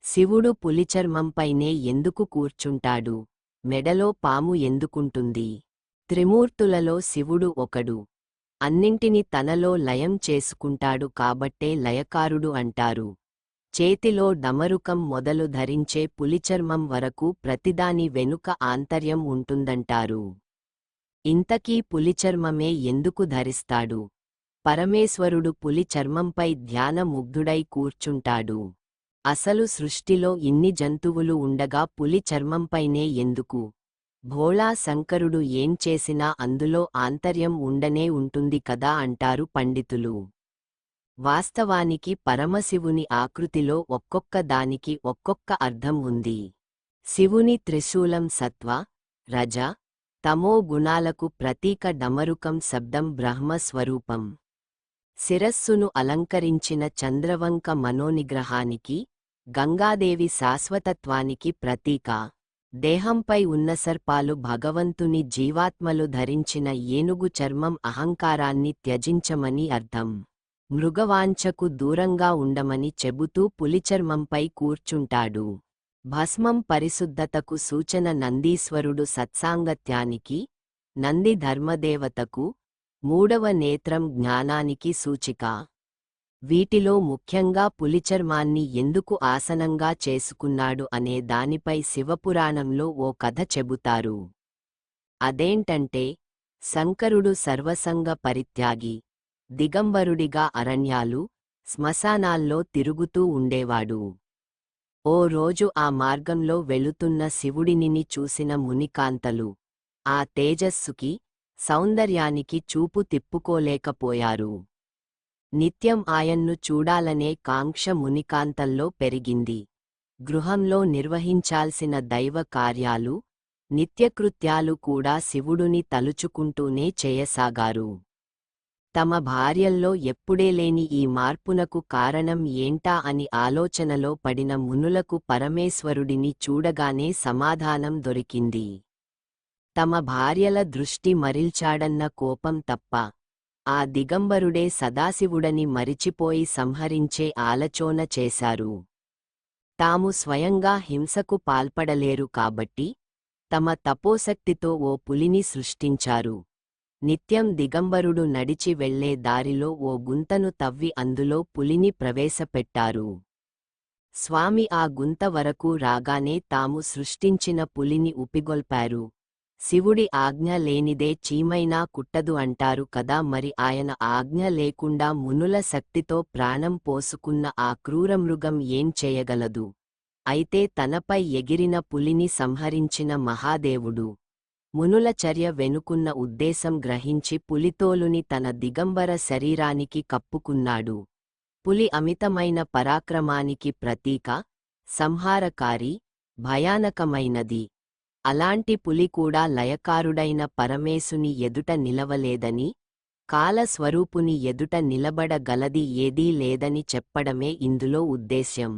శివుడు పులిచర్మంపైనే ఎందుకు కూర్చుంటాడు? మెడలో పాము ఎందుకుంటుంది? త్రిమూర్తులలో శివుడు ఒకడు. అన్నింటిని తనలో లయం చేసుకుంటాడు కాబట్టే లయకారుడు అంటారు. చేతిలో డమరుకం మొదలు ధరించే పులిచర్మం వరకు ప్రతిదాని వెనుక ఆంతర్యం ఉంటుందంటారు. ఇంతకీ పులిచర్మమే ఎందుకు ధరిస్తాడు? పరమేశ్వరుడు పులి చర్మంపై ధ్యాన ముగ్ధుడై కూర్చుంటాడు. అసలు సృష్టిలో ఇన్ని జంతువులు ఉండగా పులి చర్మంపైనే ఎందుకు? భోళా శంకరుడు ఏం చేసినా అందులో ఆంతర్యం ఉండనే ఉంటుంది కదా అంటారు పండితులు. వాస్తవానికి పరమశివుని ఆకృతిలో ఒక్కొక్క దానికి ఒక్కొక్క అర్థం ఉంది. శివుని త్రిశూలం సత్వ, రజ, తమో గుణాలకు ప్రతీక డమరుకం శబ్దం బ్రహ్మ స్వరూపం. శిరస్సును అలంకరించిన చంద్రవంక మనోనిగ్రహానికి, గంగాదేవి శాశ్వతత్వానికి ప్రతీక. దేహంపై ఉన్న సర్పాలు భగవంతుని జీవాత్మలు ధరించిన ఏనుగు చర్మం అహంకారాన్ని త్యజించమని అర్థం. మృగవాంఛకు దూరంగా ఉండమని చెబుతూ పులిచర్మంపై కూర్చుంటాడు. భస్మం పరిశుద్ధతకు సూచన. నందీశ్వరుడు సత్సాంగత్యానికి, నంది ధర్మదేవతకు, మూడవ నేత్రం జ్ఞానానికి సూచిక. వీటిలో ముఖ్యంగా పులిచర్మాన్ని ఎందుకు ఆసనంగా చేసుకున్నాడు అనే దానిపై శివపురాణంలో ఓ కథ చెబుతారు. అదేంటంటే, శంకరుడు సర్వసంగ పరిత్యాగి, దిగంబరుడిగా అరణ్యాలు, శ్మశానాల్లో తిరుగుతూ ఉండేవాడు. ఓ రోజు ఆ మార్గంలో వెళుతున్న శివుడిని చూసిన మునికాంతలు ఆ తేజస్సుకి, సౌందర్యానికి చూపు తిప్పుకోలేకపోయారు. నిత్యం ఆయన్ను చూడాలనే కాంక్ష మునికాంతల్లో పెరిగింది. గృహంలో నిర్వహించాల్సిన దైవ కార్యాలు, నిత్యకృత్యాలు కూడా శివుడుని తలుచుకుంటూనే చేయసాగారు. తమ భార్యల్లో ఎప్పుడేలేని ఈ మార్పునకు కారణం ఏంటా అని ఆలోచనలో పడిన మునులకు పరమేశ్వరుడిని చూడగానే సమాధానం దొరికింది. తమ భార్యల దృష్టి మరిల్చాడన్న కోపం తప్ప, ఆ దిగంబరుడే సదాశివుడని మరిచిపోయి సంహరించే ఆలచోన చేశారు. తాము స్వయంగా హింసకు పాల్పడలేరు కాబట్టి, తమ తపోశక్తితో ఓ పులిని సృష్టించారు. నిత్యం దిగంబరుడు నడిచి వెళ్లే దారిలో ఓ గుంతను తవ్వి అందులో పులిని ప్రవేశపెట్టారు. స్వామి ఆ గుంత వరకు రాగానే తాము సృష్టించిన పులిని ఉపిగొల్పారు. శివుడి ఆజ్ఞ లేనిదే చీమైనా కుట్టదు అంటారు కదా. మరి ఆయన ఆజ్ఞ లేకుండా మునుల శక్తితో ప్రాణం పోసుకున్న ఆ క్రూరమృగం ఏం చేయగలదు? అయితే తనపై ఎగిరిన పులిని సంహరించిన మహాదేవుడు, మునుల చర్య వెనుకున్న ఉద్దేశం గ్రహించి పులితోలుని తన దిగంబర శరీరానికి కప్పుకున్నాడు. పులి అమితమైన పరాక్రమానికి ప్రతీక, సంహారకారి, భయానకమైనది. అలాంటి పులి కూడా లయకారుడైన పరమేశుని ఎదుట నిలవలేదని, కాలస్వరూపుని ఎదుట నిలబడగలది ఏదీ లేదని చెప్పడమే ఇందులో ఉద్దేశ్యం.